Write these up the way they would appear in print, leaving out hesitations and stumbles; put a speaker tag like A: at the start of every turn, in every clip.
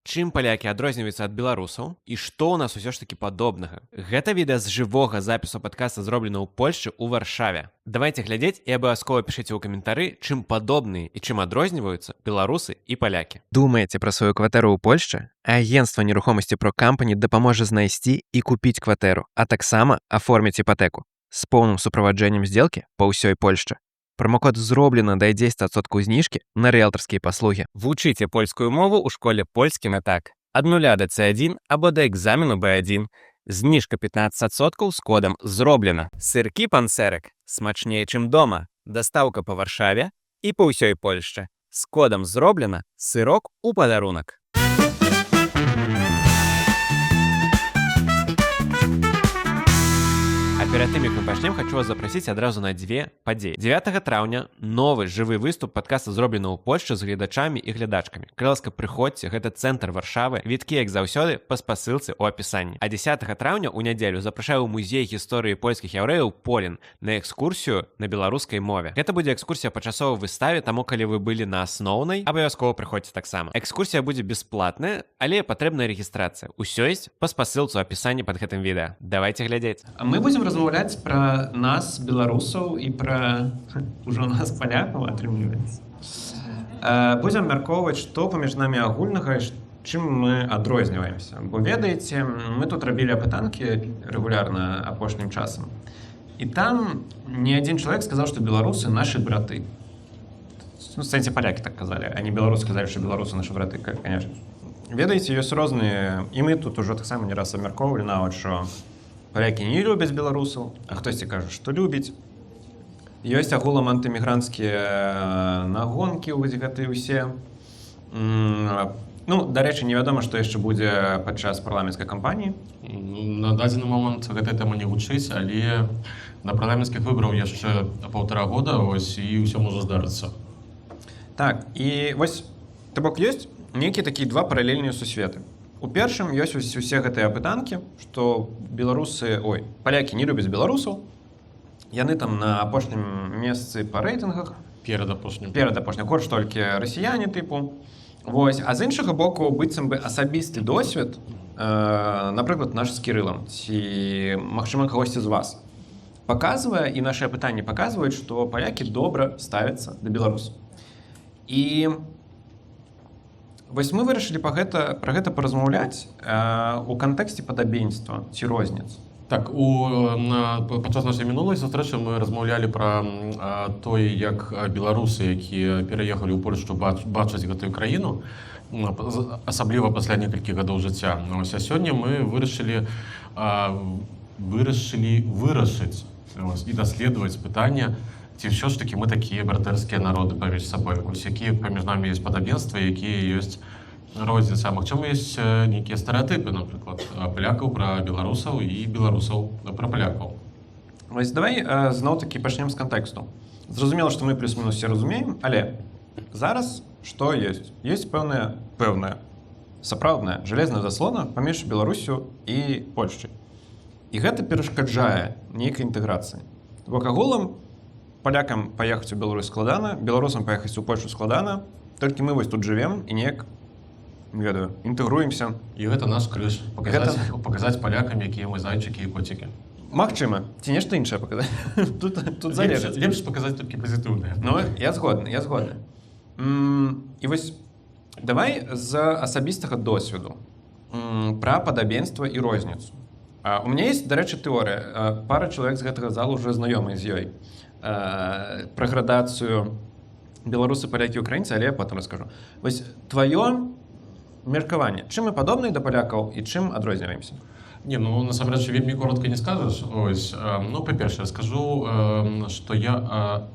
A: Чым палякі адрозніваюцца ад беларусаў і што ў нас усё ж такі падобнага. Гэта відэа з жывога запісу падкаста зроблена ў Польшчы ў Варшаве. Давайце глядзець і абавязкова пішыце ў каментары, чым падобныя і чым адрозніваюцца беларусы і палякі. Думаеце пра сваю кватэру ў Польшчы? Агенцтва нерухомасці Pro Company дапаможа знайсці і купіць кватэру, а таксама аформіць іпатэку з поўным суправаджэннем здзелкі па ўсёй Польшчы. Промокод зроблена дае 10% зніжкі на рыэлтарскія паслугі. Вучыце польскую мову ў школе польскі на так. Ад 0 да C1 або да экзамену B1. Зніжка 15% з кодам «Зроблена». Сыркі панцэрак смачнее, чым дома. Дастаўка па Варшаве і па ўсёй Польшчы. З кодам «Зроблена» сырок у падарунак. Перед тым, як мы пачнем, хочу вас запрасіць адразу на дзве падзеі. 9 траўня новы жывы выступ падкаста зроблена ў Польшчы з гледачамі і глядачкамі. Калі ласка, прыходзьце, гэта цэнтр Варшавы. Квіткі, як заўсёды, па спасылцы ў апісанні. А 10 траўня ў нядзелю запрашаю ў музей гісторыі польскіх яўрэяў Полін на экскурсію на беларускай мове. Гэта будзе экскурсія па часовай выставе, таму калі вы былі на асноўнай, абавязкова прыходзьце таксама. Экскурсія будзе бясплатная, але патрэбная рэгістрацыя. Усё ёсць па спасылцу ў апісанні пад гэтым відэа. Давайце глядзець.
B: Мы будзем размаўляць пра нас, беларусаў, і пра ўжо нас палякаў атрымліваецца. Будзем мяркоўваць, што паміж намі агульнага, чым мы адрозніваемся. Бо ведаеце, мы тут рабілі апытанкі рэгулярна апошнім часам. І там не адзін чалавек сказаў, што беларусы нашы браты. Ну, в сэнсе палякі так казалі, а не беларусы казалі, што беларусы нашы браты, конечно. Ведаеце, ёсць розныя, і мы тут ужо таксама не раз абмяркоўвалі нават, што палякі не любяць беларусаў, а хтосьці кажа, што любіць. Ёсць агулам антымігранцкія нагонкі, вось гэтыя ўсе. Ну, дарэчы, невядома, што яшчэ будзе падчас парламенцкай кампаніі.
C: На дадзены момант гэтая тэма не гучыць, але на парламенцкіх выбараў яшчэ 1,5 года, вось, і ўсё можа здарыцца.
B: Так, і вось, то бок, ёсць нейкія такія два паралельныя сусветы. У першым ёсць усе гэтыя апытанкі, што палякі не любяць беларусаў, яны там на апошнім месцы па рэйтынгах.
C: Перадапошнім,
B: горш толькі расіяне тыпу. Вось, а з іншага боку, быццам бы асабісты досвед, напрыклад, наш з Кірылам, ці, магчыма, кагосьці з вас, паказвае, і нашы апытанні паказваюць, што палякі добра ставяцца да беларусаў. І вось мы вырашылі пра гэта паразмаўляць у кантэксце падабенства ці розніц.
C: Так, падчас нашай мінулай сустрэчы мы размаўлялі пра тое, як беларусы, якія пераехалі ў Польшчу, бачаць гэтую краіну, асабліва пасля некалькіх гадоў жыцця. А сёння мы вырашылі вырашыць і даследаваць пытанне, ці ўсё ж такі мы такія братэрскія народы паміж сабой, якія паміж намі ёсць падабенства, якія ёсць розніцы. Магчыма, ёсць нейкія стэрэатыпы, напрыклад, палякаў пра беларусаў і беларусаў пра палякаў.
B: Вось давай зноў-такі пачнем з кантэксту. Зразумела, што мы плюс-мінус все разумеем, але зараз што ёсць? Ёсць пэўная сапраўдная жалезная заслона паміж Беларусю і Польшчай. І гэта перашкаджае нейкай інтэграцыі. Бо агулам палякам паехаць у Беларусь складана, беларусам паехаць у Польшу складана, толькі мы вось тут жывем і неяк, не ведаю, інтэгруемся.
C: І гэта наш крыж, паказаць палякам, якія мы зайчыкі і коцікі.
B: Магчыма, ці нешта іншае паказаць. Тут залежыць.
C: Лепш паказаць толькі пазітыўнае.
B: Ну, я згодны. І вось давай з асабістага досведу пра падабенства і розніцу. У мяне ёсць, дарэчы, тэорыя. Пара чалавек з гэтага залу ўжо знаёмыя з ёй. Пра градацыю беларусы, палякі, украінцы, але я потым раскажу. Вось тваё меркаванне. Чым мы падобныя да палякаў і чым адрозніваемся?
C: Насамрэч, вельмі коротка не скажаш. Па-першае, скажу, што я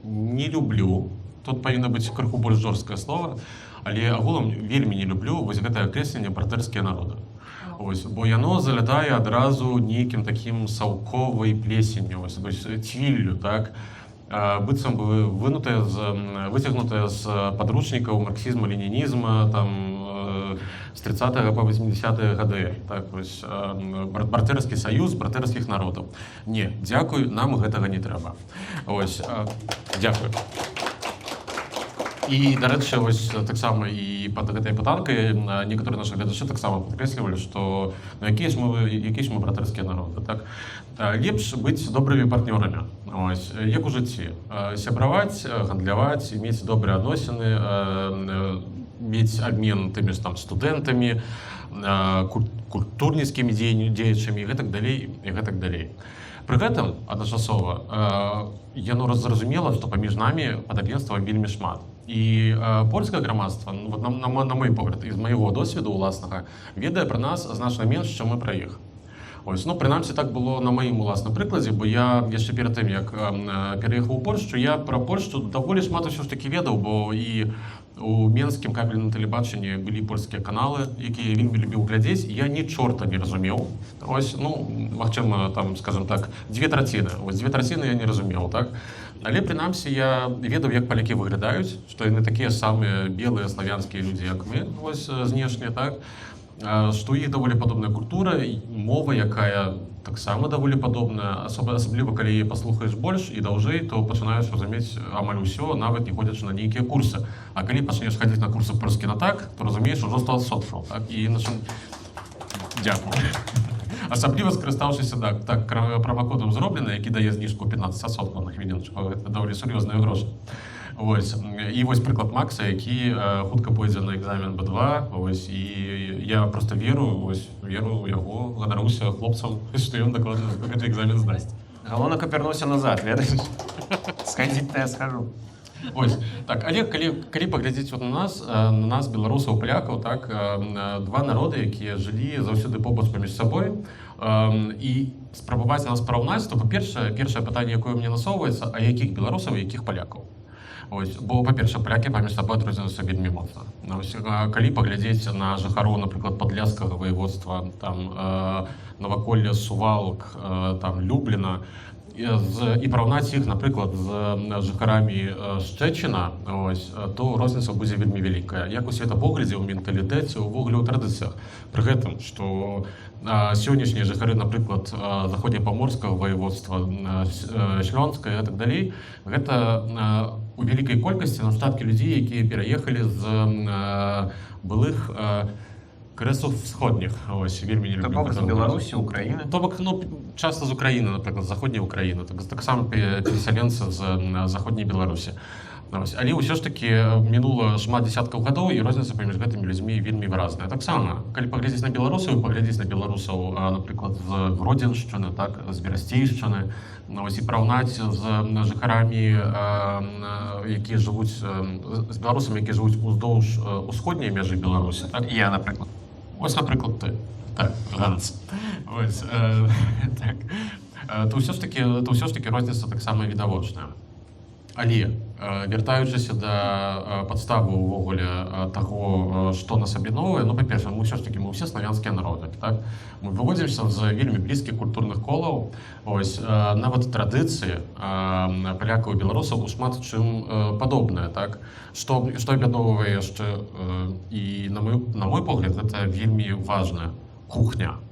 C: не люблю, тут павінна быць крыху больш жорсткае слова, але агулам вельмі не люблю вось гэтае акрэсленне братэрскія народы. Бо яно залятае адразу нейкім такім саўковай плесенню, цвіллю, так? Быццам бы выцягнутая з падручнікаў марксізму, ленінізма, з 30-х па 80-х гады. Братэрскі саюз братэрскіх народаў. Не, дзякуй, нам гэтага не трэба. Дзякуй. І, дарэчы, вось таксама і пад гэтай пытанкай некаторыя нашы гледачы таксама падкрэслівалі, што якія ж мы братэрскія народы, так? Лепш быць добрымі партнёрамі, ось, як у жыцці. Сябраваць, гандляваць, мець добрыя адносіны, мець абмен тымі ж там студэнтамі, культурніцкімі дзеячамі і гэтак далей, і гэтак далей. Пры гэтым адначасова яно зразумела, што паміж намі падабенства вельмі шмат. І польскае грамадства, на мой погляд, і з майго досведу ўласнага, ведае пра нас значна менш, чым мы пра іх. Ось, ну, прынамсі, так было на маім уласным прыкладзе, бо я яшчэ перад тым, як пераехаў у Польшчу, я пра Польшчу даволі шмат усё ж такі ведаў, бо і у менскім кабельным тэлебачанні былі польскія каналы, якія я вельмі любіў глядзець, і я ні чорта не разумеў. Ось, ну, магчыма, там, скажем так, 2/3. Ось 2/3 я не разумеў, так? Але, прынамсі, я ведаў, як палякі выглядаюць, што яны такія самыя белыя славянскія людзі, як мы, ось, знешне, так? Што ў іх даволі падобная культура, мова, якая таксама даволі падобная, асабліва, калі яе паслухаеш больш і даўжэй, то пачынаеш разумець амаль усё, нават не ходзячы на нейкія курсы. А калі пачнеш хадзіць на курсы польскі на так, то разумееш, ужо стала сотфраў, так? І Дякую. Асабліва скарыстаўшыся так прамакодам зроблена, які дае зніжку 15% на хвілінчку. Гэта даволі сур'ёзныя грошы. Ось. І вось прыклад Макса, які хутка пойдзе на экзамен Б2. Ось. І я проста веру ў яго, ганаруся хлопцам, што ён дакладна гэты экзамен здасць.
B: Галоўна, каб вярнуўся назад, ведаеш? Схадзіць-то я схожу.
C: Ось, так, але калі паглядзець на нас, беларусаў, палякаў, так, два народы, якія жылі заўсёды побач паміж сабой, і спрабаваць нас параўнаць, то, па-першае, першае пытанне, якое мне насоўваецца, а якіх беларусаў і якіх палякаў? Ось, бо, па-першае, палякі паміж сабой адрозніваюцца вельмі моцна. Ось, калі паглядзець на жыхароў, напрыклад, падляшскага воеводства, там, Наваколля, Сувалак, там, Любліна, і параўнаць іх, напрыклад, з жыхарамі Шчэчына, то розніца будзе вельмі вялікая. Як у светапоглядзе, у менталітэце, увогуле ў традыцыях. Пры гэтым, што сённяшнія жыхары, напрыклад, заходнепаморскага воеводства, Шлёнска і так далей, гэта у вялікай колькасці настаткі людзей, якія пераехалі з былых крэсаў сходніх, ось, вельмі не люблю.
B: То бок з Беларусі, Украіны?
C: То бок, ну, часта з Украіны, напрыклад, з заходняй Украіны, таксама перасяленцы з заходняй Беларусі. Ось. Але ўсё ж такі мінула шмат дзесяткаў гадоў, і розніца паміж гэтымі людзьмі вельмі выразная. Таксама, калі паглядзець на беларусаў, паглядзець на беларусаў, напрыклад, з Гродзеншчыны, так, з Берасцейшчыны, ось, і параўнаць з жыхарамі, якія жывуць, з беларусамі, якія жывуць уздоўж усходняй мяжы Беларусі, так?
B: Я, напрыклад.
C: Ось, напрыклад, ты. Так, Ганс. Ось, так. То ўсё ж такі розніца таксама відавочная. Але, вяртаючыся да падставы ўвогуле таго, што нас аб'ядноўвае, ну, па-першае, мы ўсё ж такі, мы ўсе славянскія народы, так? Мы выводзімся з вельмі блізкіх культурных колаў, ось, нават традыцыі палякаў і беларусаў у шмат чым падобныя, так? Што аб'ядноўвае яшчэ, і, на мой погляд, гэта вельмі важная кухня.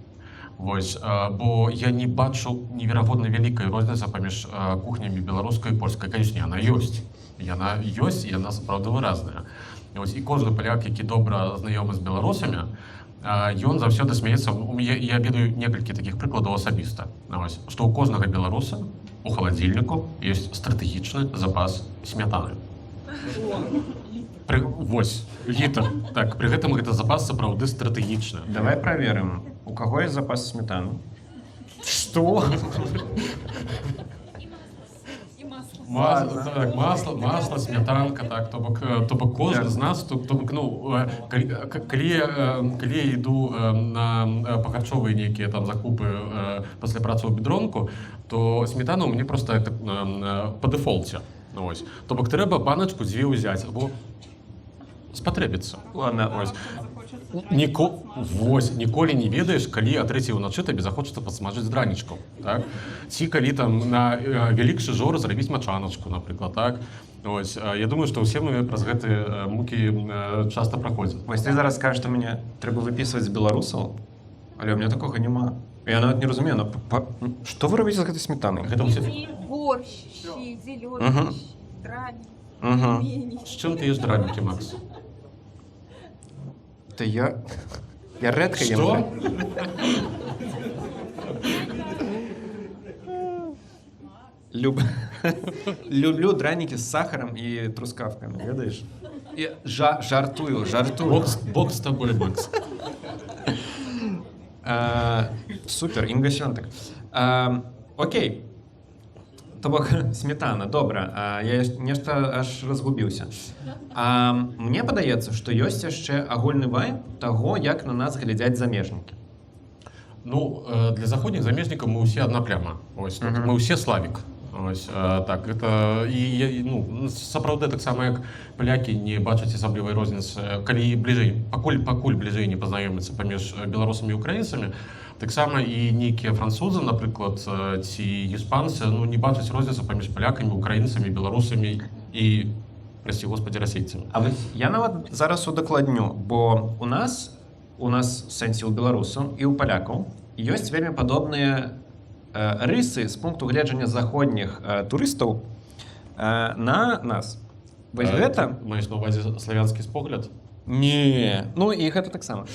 C: Вось, бо я не бачу неверагодна вялікай розніцы паміж кухнямі беларускай і польскай. Канечне, яна ёсць. Яна ёсць, і яна сапраўды выразная. Вось, і кожны паляк, які добра знаёмы з беларусамі, ён заўсёды смяецца. Я ведаю некалькі такіх прыкладаў асабіста. Вось, што ў кожнага беларуса у халадзільніку ёсць стратэгічны запас смятаны. Вось, літр. Так, пры гэтым гэты запас сапраўды стратэгічны.
B: Давай праверым, у каго ёсць запас сметаны?
C: Што? Масло, смятанка, так, то бок кожны з нас, то бок, ну, калі я іду на пахарчовыя нейкія там закупы пасля працы ў бедронку, то сметана ў мяне проста па дэфолце. Ось. То бок трэба баначку дзве ўзяць, або спатрэбіцца.
B: Ладно,
C: ось. Ніколі не ведаеш, калі а 3:00 ўначы табе захочацца падсмажыць дранічку, так? Ці калі там на вялікшы жор зрабіць мачаначку, напрыклад, так? Ось, я думаю, што ўсе мы праз гэтыя мукі часта праходзім.
B: Вось ты зараз скажаш, што мяне трэба выпісваць з беларусаў, але ў мяне такога няма. Я нават не разумею, што вы робіце з гэтай сметанай?
C: Гэта ўсе...
D: Борщ, зелёный, драні.
B: Угу.
C: З чим ти їш драники, Макс?
B: Та я редко їм.
C: Що?
B: Люблю драники з сахаром і трускавками, ведаєш? І жартую.
C: Бог з тобою, Макс.
B: Супер, інгасьонтик. Окей. То бок сметана, добра. Я нешта аж разгубіўся. Мне падаецца, што ёсць яшчэ агульны вайб таго, як на нас глядзяць замежнікі.
C: Ну, для заходніх замежнікаў мы ўсе адна пляма. Ось, мы ўсе славік. Ось, так, это і ну, сапраўды таксама як палякі не бачаць асаблівай розніцы, калі бліжэй, пакуль бліжэй не пазнаёміцца паміж беларусамі і украінцамі, таксама і нейкія французы, напрыклад, ці іспанцы, ну, не бачаць розніцы паміж палякамі, украінцамі, беларусамі і, прасці господі, расейцамі.
B: А вось я нават зараз удакладню, бо у нас в сэнсе ў беларусаў і ў палякаў ёсць вельмі падобныя рысы з пункту гледжання заходніх турыстаў на нас. Вось гэта...
C: Маеш на ўвазе славянскі спогляд?
B: Не, ну і гэта таксама.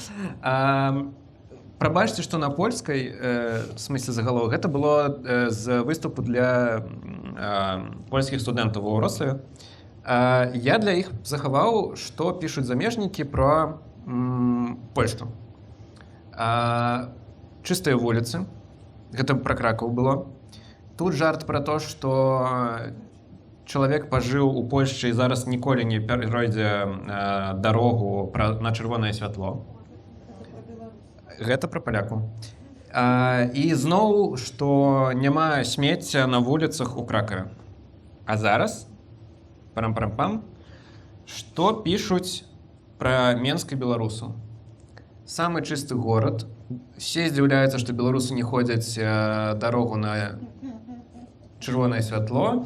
B: Прабачце, што на польскай смысле загаловак гэта было з выступу для польскіх студэнтаў у Вроцлаве. Я для іх захаваў, што пішуць замежнікі пра Польшу. Чыстыя вуліцы. Гэта пра Кракаў было. Тут жарт пра то, што чалавек пажыў у Польшчы і зараз ніколі не перайдзе дарогу на чырвонае святло. Гэта пра паляку. І зноў, што няма смецця на вуліцах у Кракаве. А зараз, парам-парам-пам, што пішуць пра Менск і беларусаў. Самы чысты горад. Все здзіўляюцца, што беларусы не ходзяць дарогу на чырвонае святло.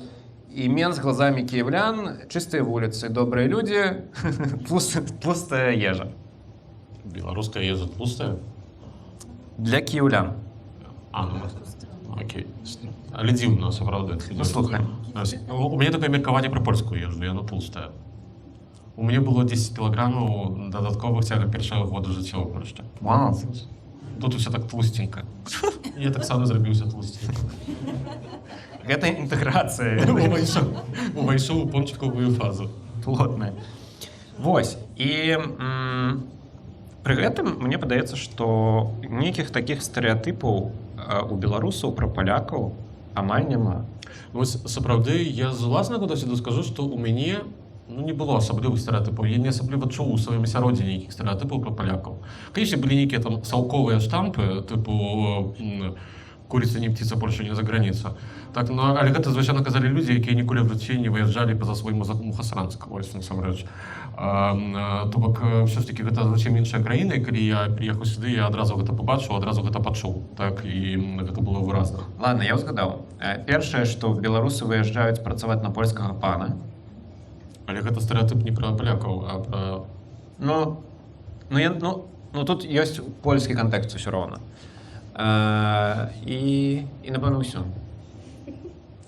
B: І Менск глазамі кіяўлян, чыстыя вуліцы, добрыя людзі, тлустая ежа.
C: Беларуская ежа тлустая?
B: Для кіяўлян.
C: Окей. Але дзіўна, сапраўды.
B: Ну, слухай.
C: У мяне такое меркаванне пра польскую ежу, яна тлустая. У мяне было 10 кілаграмаў дадатковых цяга першага года жыцця ў Польшчы.
B: Вау.
C: Тут усё так тлусценька. Я таксама зрабіўся тлусценька.
B: Гэта інтэграцыя.
C: Увайшоў у пончыкавую фазу.
B: Плотная. Вось. І пры гэтым мне падаецца, што нейкіх такіх стэрэатыпаў у беларусаў пра палякаў амаль няма.
C: Вось сапраўды я з уласнага досведу скажу, што ў мяне не было асаблівых стэрэатыпаў. Я не асабліва чуў у сваім асяроддзі нейкіх стэрэатыпаў пра палякаў. Канечне, былі нейкія там салковыя штампы, тыпу курица не птица, Польша не за граница. Так, ну, але гэта звычайна казалі людзі, якія ніколі в жыцці не выязджалі па-за свой Мухасранск, вось насамрэч. То бок, ўсё ж такі гэта зусім іншая краіна, і калі я прыехаў сюды, я адразу гэта пабачыў, адразу гэта пачуў. Так, і гэта было выразна.
B: Ладно, я ўзгадаў. Першае, што беларусы выязджаюць працаваць на польскага пана.
C: Але гэта стэрэатып не пра палякаў, а пра...
B: Ну, тут ёсць польскі кантэкст усё роўна. І напэўна, ўсё.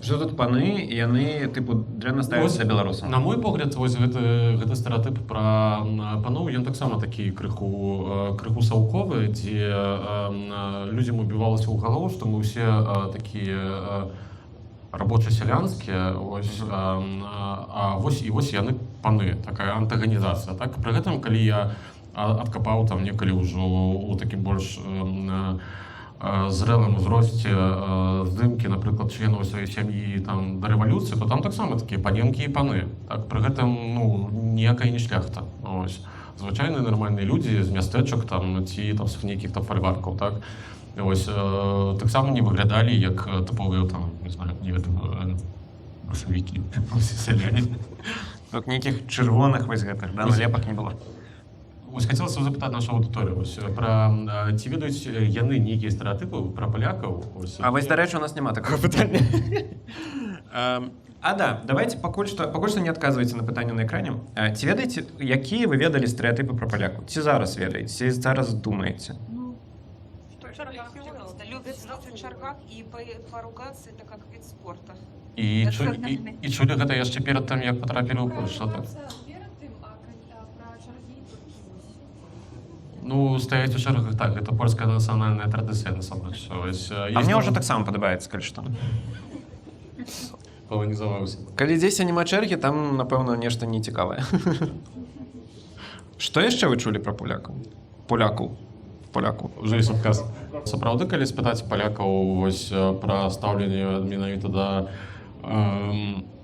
B: Што тут паны, і яны, тыпу, дрэнна ставяцца беларусам.
C: На мой погляд, вось гэты стэрэатып пра паноў, ён таксама такі крыху саўковы, дзе людзям убівалася ў галаву, што мы ўсе такія рабоча-сялянскія, вось яны паны, такая антаганізацыя. Так, пры гэтым, калі я адкапаў там некалі ўжо ў такім больш зрэлым узросце здымкі, напрыклад, членаў сваёй сям'і там да рэвалюцыі, то там таксама такія паненкі і паны. Так, пры гэтым, ніякая не шляхта. Ось. Звычайныя нармальныя людзі з мястэчак там ці там з нейкіх там фальваркаў, так. Ось, таксама не выглядалі як тыповыя там, не знаю, не ведаю, башавікі, сяляне.
B: Тут нейкіх чырвоных вось гэтых, да, налепак не было.
C: Вось хацелася запытаць нашу аўдыторыю ці ведаюць яны нейкія стэрэатыпы пра палякаў?
B: А вось, дарэчы, у нас няма такога пытання. Да, давайте пакуль што не адказвайце на пытанне на экране. Ці ведаеце, якія вы ведалі стэрэатыпы пра палякаў? Ці зараз ведаеце, ці зараз думаеце?
D: любят сидеть в чарках и поругаться, это как вид спорта.
C: І
D: Національний.
C: чулі гэта яшчэ перад тым, як патрапілі ў Польшу, так?
E: Перед тым, про чаргі толькі вось.
C: Ну, стаяць у чаргах, так, гэта польская нацыянальная традыцыя, насамрэч.
B: А мне ўжо таксама падабаецца, калі што.
C: Паланізаваўся.
B: Калі дзесьці няма чэргі, там, напэўна, нешта нецікавае. Што яшчэ вы чулі пра полякаў?
C: Уже есть адказ. Сапраўды, калі спытаць палякаў вось пра стаўленне менавіта да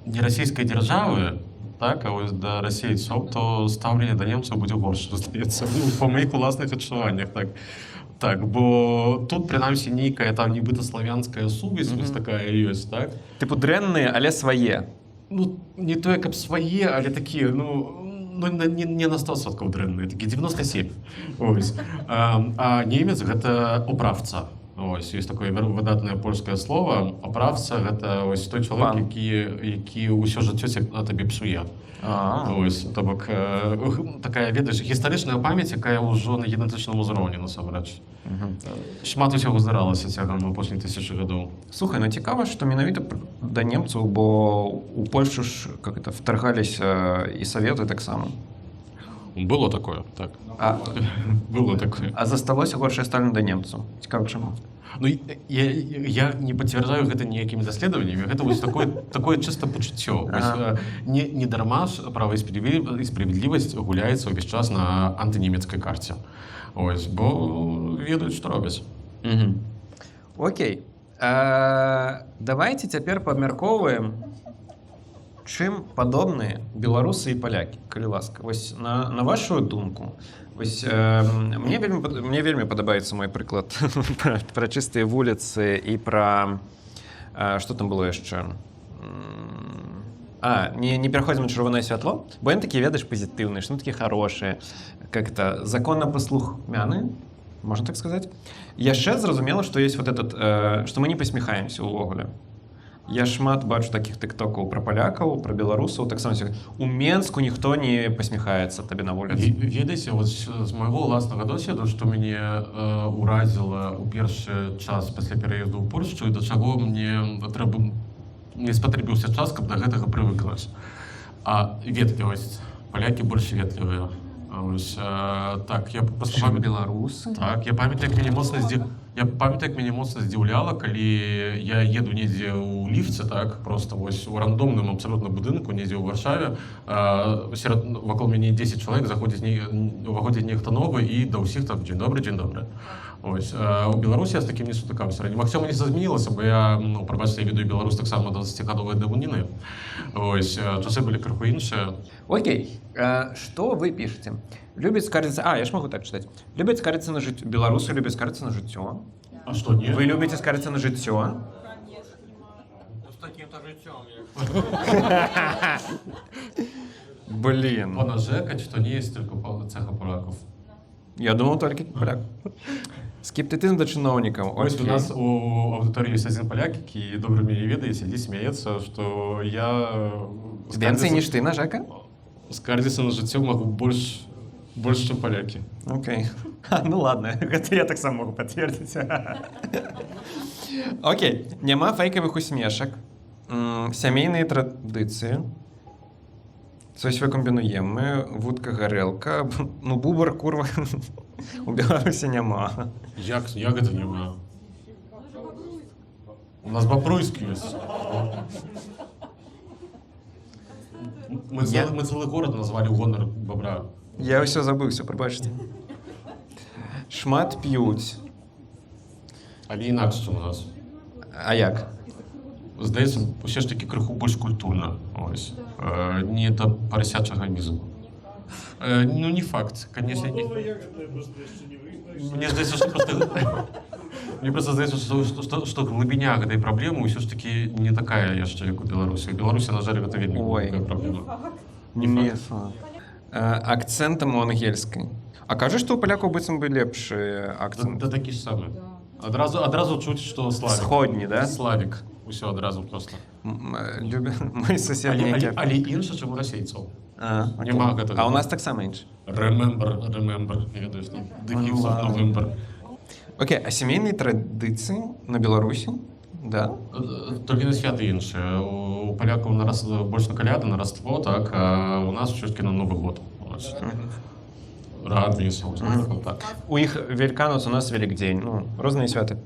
C: нерасійскай дзяржавы, так, а вось да расейцаў, то стаўленне да немцаў будзе горш, здаецца, па маіх уласных адчуваннях, так. Так, бо тут, прынамсі, нейкая там нібыта славянская сувязь вось такая ёсць, так?
B: Тыпу дрэнныя, але свае.
C: Ну, не тое, каб свае, але такія, не на 100% дрэнныя, такі 97. Ось. А немец гэта оправца. Ось, ёсць такое выдатнае польскае слово. Оправца гэта ось той чалавек, які ўсё жыццё табе псуе. Ось, то бок, такая, ведаеш, гістарычная памяць, якая ўжо на генетычным узроўні, насамрэч. Шмат усяго здаралася цягам апошніх 1000 гадоў.
B: Слухай, цікава, што менавіта да немцаў, бо у Польшу ж втаргаліся і саветы таксама.
C: Было такое, так. Было такое.
B: А засталося горшае стаўленне да немцаў. Цікава, чаму?
C: Ну, я не пацвярджаю гэта ніякімі даследаваннямі, гэта вось такое чыста пачуццё. Не дарма ж права і справядлівасць гуляецца ўвесь час на антынемецкай карце. Ось, бо ведаюць, што робяць.
B: Окей. Давайте цяпер падмяркоўваем, чым падобныя беларусы і палякі, калі ласка. Вось на вашу думку, вось мне вельмі падабаецца мой прыклад пра чыстыя вуліцы і пра што там было яшчэ? Не пераходзім на чырвонае святло, бо ён такі, ведаеш, пазітыўны, што такі хорошыя, как-то законапаслухмяны, можна так сказаць. Яшчэ зразумела, што ёсць вот этот, што мы не пасміхаемся ўвогуле. Я шмат бачу такіх тыктокаў пра палякаў, пра беларусаў, таксама у Менску ніхто не пасміхаецца табе на вуліцы.
C: Ведаеце, з майго ўласнага досведу, што мяне ўразіла ў першы час пасля пераезду ў Польшчу, і да чаго мне спатрэбіўся час, каб да гэтага прывыкнуць. Ветлівасць. Палякі больш ветлівыя. Так, я просто
B: беларусы?
C: Так, я памятаю, як мяне моцна здзіўляла, калі я еду недзе ў ліфце, так, просто вось у рандомным абсалютна будынку, недзе ў Варшаве, вакол мяне 10 чалавек, уваходзіць нехта новы, і да ўсіх там дзень добры, дзень добры. Ось, у Беларусі я з такім не сутыкаўся. Магчыма, не змянілася, бо я, прабачце, я ведаю Беларусь таксама 20-гадовай даўніны. Ось, часы былі крыху іншыя.
B: Окей, што вы пішаце? Любяць скардзіцца... я ж магу так чытаць. Любяць скардзіцца на жыццё. Беларусы любяць скардзіцца на жыццё.
C: А што, не?
B: Вы любіце скардзіцца на жыццё?
C: З такім-то жыццём.
B: Блин.
C: Понажекаць, што не есть толькі цэха полякаў.
B: Я думал, толькі поляк. Скептыцызм да чыноўнікаў.
C: Ось у нас у аўдыторыі ёсць адзін паляк, які добра мяне ведае, сядзіць, смяецца, што я...
B: Венцый, ніж ты, на Жака?
C: Скардзіцца на жыццё магу больш, чым палякі.
B: Окей. Ну ладно, гэта я таксама могу пацвердзіць. Окей, няма фейкавых усмешак, сямейныя традыцыі, coś выкамбінуем, вудка, гарэлка, ну бубар, курва, у Беларусі няма.
C: Як гэта няма? У нас бабруйскі ёсць. Мы цэлы горад назвалі ў гонар бабра.
B: Я ўсё забыўся, прабачце. Шмат п'юць.
C: Але інакш, чым у нас.
B: А як?
C: Здаецца, усе ж такі крыху больш культурна. Ось. Не да парасячага мізу. Ну, не факт. Конечно, не... Мне здаецца, што проста... Мне просто здаецца, што глыбіня гэтай праблемы ўсё ж такі не такая яшчэ, як у Беларусі. У Беларусі, на жаль, гэта вельмі глыбокая праблема.
B: Не факт. Акцэнтам у ангельскай. А кажа, што у палякаў быццам бы лепшы акцэнт?
C: Да такі ж самы. Адразу чуць, што славік.
B: Сходні, да?
C: Славік. Усё адразу проста.
B: Мой сусед нейкі.
C: Але інша, чым у расейцаў. Няма гэтага.
B: А у нас таксама інша.
C: Remember. Ведаеш, там, the gift of November.
B: Окей, а сямейныя традыцыі на Беларусі? Да?
C: Толькі на святы іншыя. У палякаў больш на каляды, на раство, так, а у нас ўсё-такі на Новы год. Радвіса, так.
B: У іх Великанус, у нас Великдзень, ну, розныя святы.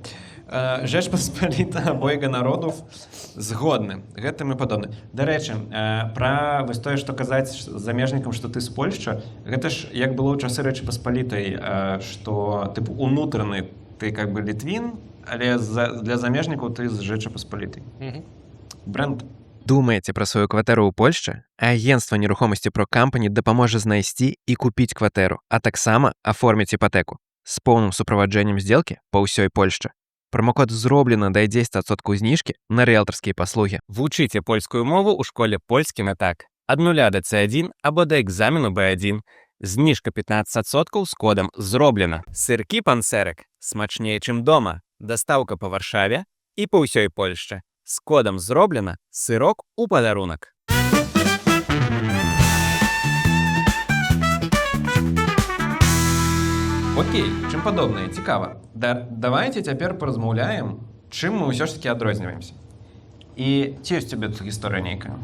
B: Rzecz Посполита обойга народов згодны. Гэта мы падобны. Дарэчы, пра вось тое, што казаць замежнікам, што ты з Польшчы, гэта ж як было ў часы Рэчы Паспалітай, што тыпу унутраны ты как бы літвін, але для замежнікаў ты з Рэчы Паспалітай. Бренд.
A: Думаеце пра сваю кватэру ў Польшчы? Агенцтва нерухомасці Pro Company дапаможа знайсці і купіць кватэру, а таксама аформіць іпатэку з поўным суправаджэннем здзелкі па ўсёй Польшчы. Промокод «Зроблена» дае 10% зніжкі на рыэлтарскія паслугі. Вучыце польскую мову ў школе «Польскі на так». Ад 0 до C1 або да экзамену B1. Зніжка 15% з кодам «Зроблена». Сыркі пансерак смачнее, чым дома. Дастаўка па Варшаве і па ўсёй Польшчы. З кодам «Зроблена» сырок у падарунак.
B: Окей, чым падобнае, цікава. Давайте цяпер паразмаўляем, чым мы ўсё ж такі адрозніваемся. І ці ёсць у цябе тут гісторыя нейкая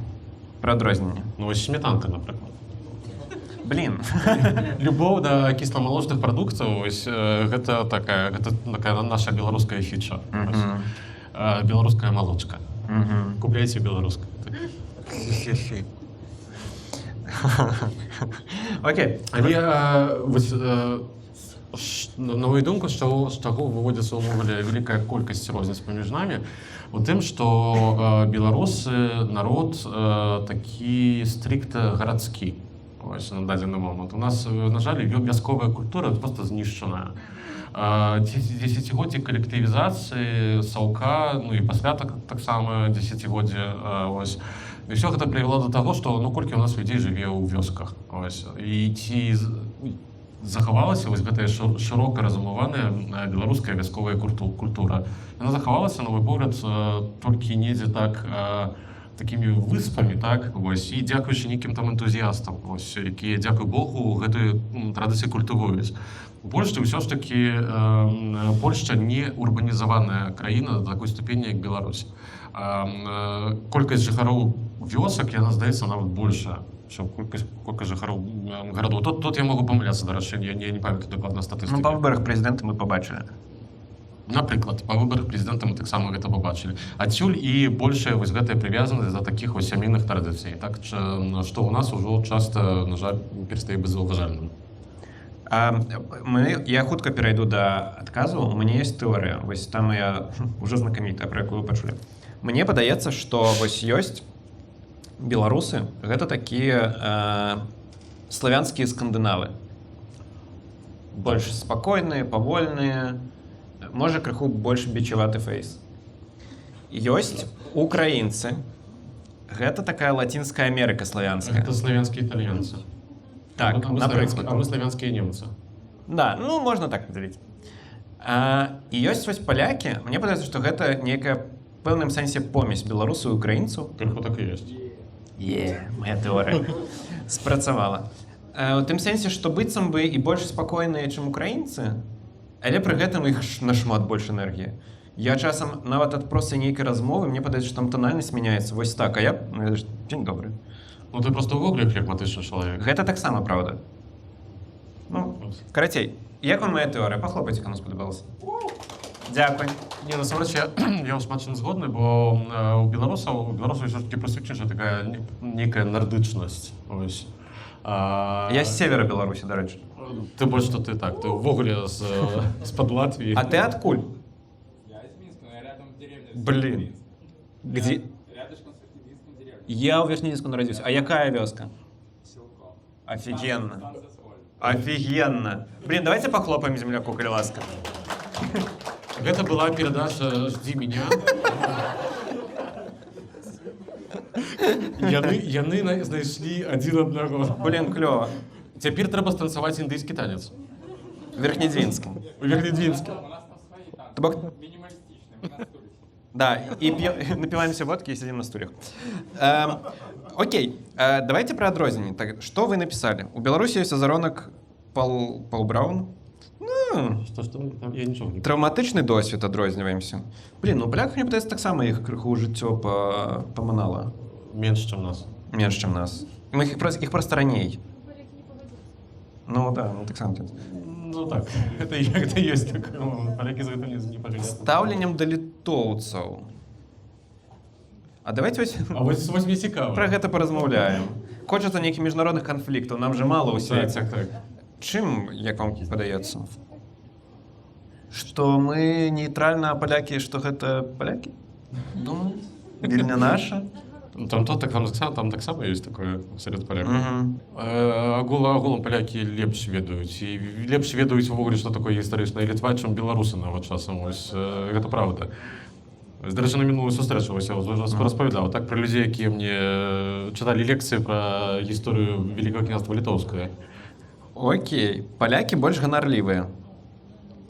B: пра адрозненне?
C: Ну, вось сметанка, напрыклад.
B: Блін.
C: Любоў да кісламалочных прадуктаў, вось гэта такая наша беларуская фіча. Беларуская малочка. Купляйце беларускую.
B: Окей.
C: Але вось на мою думку, з чаго выводзіцца ўвогуле вялікая колькасць розніц паміж намі, у тым, што беларусы народ такі стрикта гарадскі на дадзены момант. У нас, на жаль, вясковая культура проста знішчаная. Дзесяцігоддзі калектывізацыі, саўка, ну і пасля таксама дзесяцігоддзі. І ўсё гэта прывяло да таго, што колькі у нас людзей жыве ў вёсках. І ці захавалася вось гэтая шырока разумаваная беларуская вясковая культура. Яна захавалася, на мой погляд, толькі недзе такімі выспамі, так, і дзякуючы нейкім там энтузіястам, якія, дзякуй Богу, гэтую традыцыю культывуюць. У Польшчы ўсё ж такі Польшча не урбанізаваная краіна да такой ступені, як Беларусь. Колькасць жыхароў вёсак, яна, здаецца, нават большая, чым колькасць жыхароў гарадоў. Тут я могу памыляцца, дарэчы, я не памятаю дакладна статыстыкі.
B: Ну, па выбарах прэзідэнта мы пабачылі.
C: Напрыклад, па выбарах прэзідэнта мы таксама гэта пабачылі. Адсюль і большая вось гэтая прывязанасць да такіх вось сямейных традыцый, так, што ў нас ужо часта, на жаль, перастае быць заўважальным.
B: Я хутка перайду да адказу. У мяне ёсць тэорыя, вось там я ўжо знакамітая, пра якую пачулі. Мне падаецца, што вось ёсць беларусы, гэта такія славянскія скандынавы. Больш спакойныя, павольныя, можа, крыху больш бичаваты фэйс. Ёсць украінцы. Гэта такая лацінская Амерыка славянская.
C: Гэта славянскія італьянцы.
B: Так, напрыклад.
C: А мы славянскія немцы.
B: Да, ну, можна так падзяліць. І ёсць вось палякі. Мне падаецца, што гэта нейкая в пэўным сэнсе помесь беларусаў і украінцаў.
C: Крыху так і ёсць.
B: Моя тэорыя спрацавала. У тым сэнсе, што быццам бы і больш спакойныя, чым украінцы, але пры гэтым іх нашмат больш энергіі. Я часам нават ад проста нейкай размовы, мне падаецца, што там тональнасць мяняецца вось так, а я... Дзень добры.
C: Ну, ты проста ўвогуле флегматычны чалавек.
B: Гэта таксама праўда. Ну, карацей, як вам моя тэорыя? Пахлопайце, кому спадабалася. Дзякуй.
C: Не, насамрэч, я ўсмачна згодны, бо у беларусаў ўсё ж такі прысутнічае такая нейкая нардычнасць.
B: Я з севера Беларусі, дарэчы.
C: Ты больш, што ты так, ты ўвогуле з-пад Латвіі.
B: А ты адкуль?
F: Я из Минска, но я рядом в деревне.
B: Блин. Где?
F: Рядышком с Верхнединском деревня.
B: Я ў Верхнединску нарадзіўся. А якая вёска?
F: Селко.
B: Офигенно.
F: Станция Соль.
B: Офигенно. Блин, давайте похлопаем земляку, коли ласка.
C: Гэта была перадача «Жди меня». Яны знайшлі адзін аднаго.
B: Блин, клёво.
C: Цяпер трэба станцаваць індыйскі танец.
B: Верхнедвинске.
C: У Верхнедвинске.
F: У нас там свои танцы.
B: Табак-
F: Минималистичные, мы на стульях.
B: Да, и напиваемся водки и сидим на стульях. Окей, давайте про адрозненне. Так, что вы написали? У Беларуси есть азаронок Пол Браун? Ну,
C: Што Што там я нічога не
B: Траўматычны досвед адрозніваемся. Блін, ну паляках, мне падаецца, таксама іх крыху жыццё паманала.
C: менш, чым нас.
B: Менш, чым нас. Мы іх проста раней.
E: Поляки не поведутся.
B: Ну да, ну таксама.
C: Ну так, гэта ёсць так. Палякі за гэта не пажылі.
B: Стаўленнем да літоўцаў. А давайте
C: А вось мне цікава.
B: пра гэта паразмаўляем. Хочацца нейкіх міжнародных канфліктаў, нам же мала ў
C: Так,
B: свеце.
C: так.
B: Чым, як вам падаецца? Што мы нейтральна, а палякі, што гэта палякі? Думаю, вельмі наша.
C: Там таксама ёсць такое сярод палякаў.
B: Мгм.
C: Агулам палякі лепш ведаюць і лепш ведаюць увогуле, што такое гістарычная Літва, чым беларусы нават часам. Вось гэта праўда. Дарэчы, на мінулую сустрэчу ўжо распавядаў так пра людзей, якія мне чыталі лекцыі пра гісторыю Великага княства Літоўскага.
B: Окей, палякі больш ганарлівыя.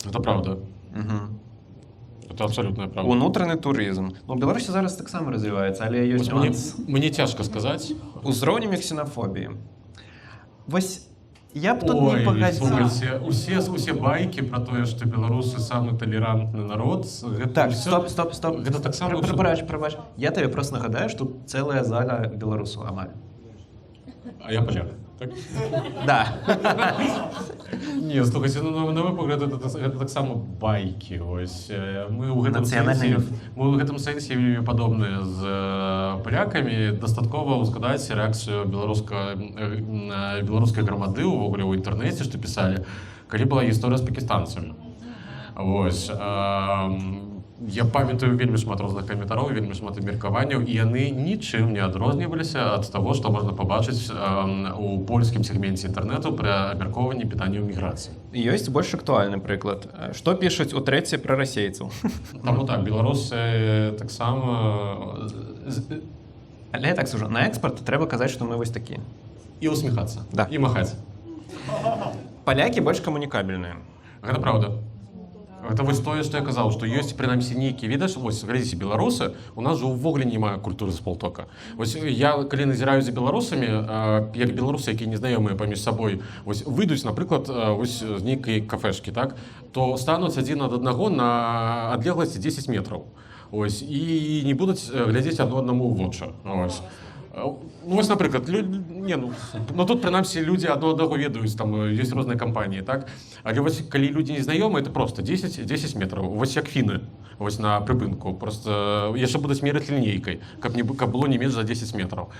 C: Гэта праўда.
B: Мгм.
C: Это абсалютная праўда.
B: Унутраны турызм. Ну, Беларусі зараз таксама развіваецца, але ёсць нюанс.
C: Мне цяжка сказаць.
B: Узроўнем ксенафобіі. Вось я б тут не пагадзіўся.
C: Слухайце, усе байкі пра тое, што беларусы самы талерантны народ, гэта
B: Так,
C: ўсё-
B: стоп.
C: Гэта таксама ўсё-
B: Прабач. Я табе просто нагадаю, што тут цэлая зала беларусаў амаль.
C: А я паляк. Так?
B: Да.
C: Не, слухайце, на мой погляд, гэта таксама байкі. Вось. Мы ў
B: Нацыянальны
C: гэтым сэнсе вельмі падобныя з палякамі. Дастаткова узгадаць рэакцыю беларускай грамады ўвогуле ў інтэрнэце, што пісалі, калі была гісторыя з пакістанцамі. Вось. Я памятаю вельмі шмат розных каментароў, вельмі шмат абмеркаванняў, і яны нічым не адрозніваліся ад таго, што можна пабачыць у польскім сегменце інтэрнэту пры абмяркоўванні пытанняў міграцыі.
B: Ёсць больш актуальны прыклад. Што пішуць у трэці пра расейцаў?
C: Таму так, беларусы таксама
B: Але я так скажу, на экспарт трэба казаць, што мы вось такія.
C: і ўсміхацца,
B: Да.
C: і махаць.
B: Палякі больш камунікабельныя.
C: Гэта праўда. Гэта вось тое, што я казаў, што ёсць прынамсі нейкія відаць, вось глядзіце, беларусы, у нас жа ўвогуле няма культуры смолтока. Вось я калі назіраю за беларусамі, як беларусы, якія незнаёмыя паміж сабой, вось выйдуць, напрыклад, вось з нейкай кафешкі, так, то стануць адзін ад аднаго на адлегласці 10 метраў. Ось, і не будуць глядзець адно аднаму ў вочы. Ось. Ну, вось, напрыклад, тут, прынамсі, людзі адно аднаго ведаюць, там ёсць розныя кампаніі, так? Але вось, калі людзі незнаёмыя, это просто 10 метраў, вось як фіны, вось на прыпынку, просто яшчэ будуць мераць лінейкай, каб было не менш за 10 метраў.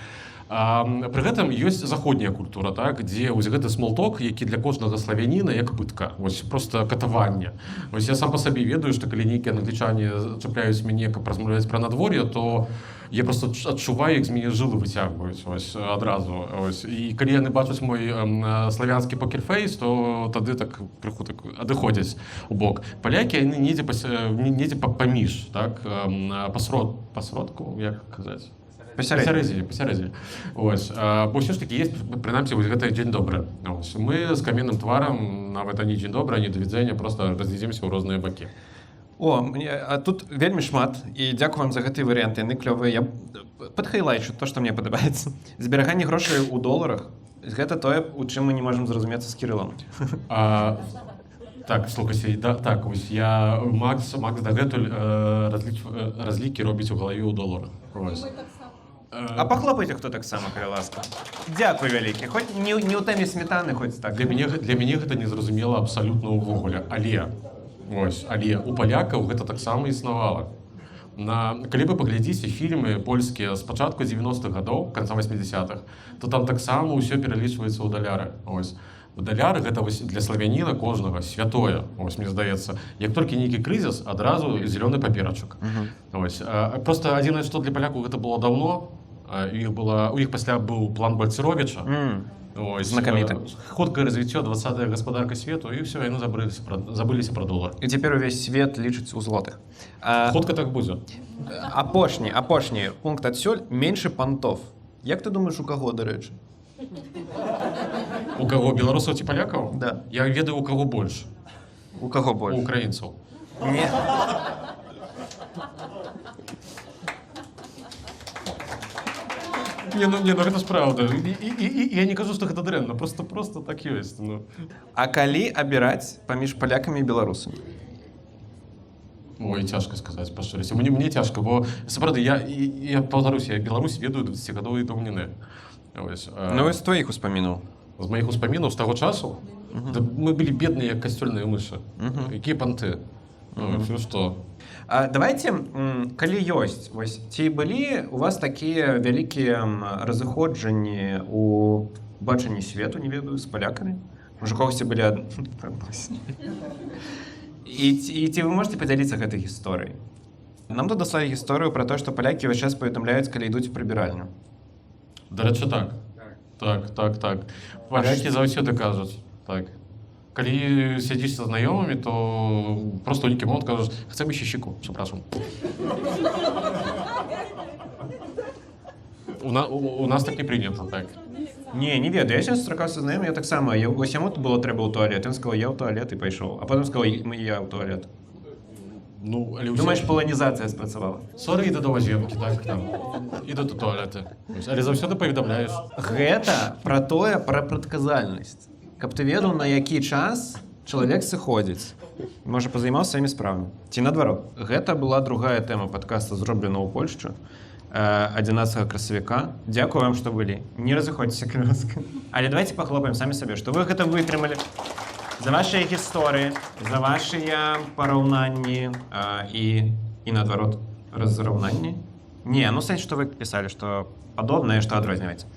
C: Пры гэтым ёсць заходняя культура, так, дзе вось гэты смолток, які для кожнага славяніна як пытка, вось просто катаванне. Вось я сам па сабе ведаю, што калі нейкія англічане чапляюць мяне, каб размаўляць пра надвор'е, то я просто адчуваю, як з мяне жылы выцягваюць ось, адразу. Ось. І калі яны бачаць мой славянскі покерфейс, то тады так крыху так адыходзяць у бок. Палякі, яны недзе паміж, так, пасродку, як казаць? Пасярэдзіне. Ось. Бо ўсё ж такі ёсць, прынамсі, вось гэта дзень добры. Ось. Мы з каменным тварам, нават ані дзень добры, ані да відзення, просто раз'едземся ў розныя бакі.
B: А тут вельмі шмат, і дзякую вам за гэтыя варыянты, яны клёвыя. Я падхайлайчу то, што мне падабаецца. Збераганне грошай у доларах, гэта тое, у чым мы не можам зразумецца з Кірылам.
C: Так, слухайце, так, вось я, Макс дагэтуль разлікі робіць у галаве ў доларах.
B: А пахлопайце, хто таксама, калі ласка. Дзякуй вялікі, хоць не ў тэме сметаны, хоць так.
C: Для мяне гэта незразумела абсалютна ўвогуле, але у палякаў гэта таксама існавала. Калі вы паглядзіце фільмы польскія з пачатку 90-х гадоў, канца 80-х, то там таксама ўсё пералічваецца ў даляры. Даляры гэта для славяніна кожнага святое, мне здаецца. Як толькі нейкі крызіс, адразу зялёны паперачак. Просто адзінае, што для палякаў гэта было даўно, у іх пасля быў план Бальцеровіча.
B: Знакаміты.
C: Хуткае развіццё, 20-я гаспадарка свету, і ўсё, яны забыліся пра долар.
B: І цяпер увесь свет лічыць у злотых.
C: Хутка так будзе.
B: Апошні пункт адсюль, меншы пантов. Як ты думаеш, у каго, дарэчы?
C: У каго, беларусаў ці палякаў?
B: Да.
C: Я ведаю, у каго больш.
B: У каго больш?
C: У украінцаў.
B: Не.
C: Не, ну гэта ж праўда. І я не кажу, што гэта дрэнна, просто так ёсць. Ну.
B: А калі абіраць паміж палякамі і беларусамі?
C: Ой, цяжка сказаць, па шчырасці. Мне цяжка, бо сапраўды я паўтарусь, я Беларусь ведаю 20гадовай даўніны. Ось,
B: Ну, з твоіх успамінаў.
C: з маіх успамінаў з таго часу мы былі бедныя, як касцёльныя мышы. Якія панты? Ну што?
B: Давайте, калі ёсць, вось, ці былі у вас такія вялікія разыходжанні у бачанні свету, не ведаю, з палякамі? Можа, когосьці былі і ці вы можете падзяліцца гэтай гісторыяй? Нам тут даслалі гісторыю пра то, што палякі ўвесь час паведамляюць, калі ідуць у прыбіральню.
C: Дарэчы, так. Так. Палякі заўсёды кажуць. Так. Калі сядзіш са знаёмымі, то просто ў нейкі момант кажаш, хацем іще щеку, прzepraszam. У нас так не прийнято, так.
B: Не ведаю, я зараз стракаўся з знаёмым, я таксама, ось яму было трэба ў туалет, ён сказаў, я ў туалет і пайшоў, а потым сказаў, я ў туалет.
C: Ну, але
B: Думаеш, паланізацыя спрацавала?
C: Сорі, іду да лазенкі, так, там. Іду да туалеты. Але заўсёды паведамляеш.
B: Гэта пра тое, пра прадказальнасць. Каб ты ведаў, на які час чалавек сыходзіць. Можа, пазаймаўся сваімі справамі. Ці наадварот. Гэта была другая тэма падкаста «Зроблена ў Польшчы» 11 красавіка. Дзякую вам, што былі. Не разыходзьцеся, калі ласка. Але давайте пахлопаем самі сабе, што вы гэта вытрымалі. За вашыя гісторыі, за вашыя параўнанні і наадварот, разраўнанні. Не, ну сэнс, што вы пісалі, што падобнае, што адрозніваецца.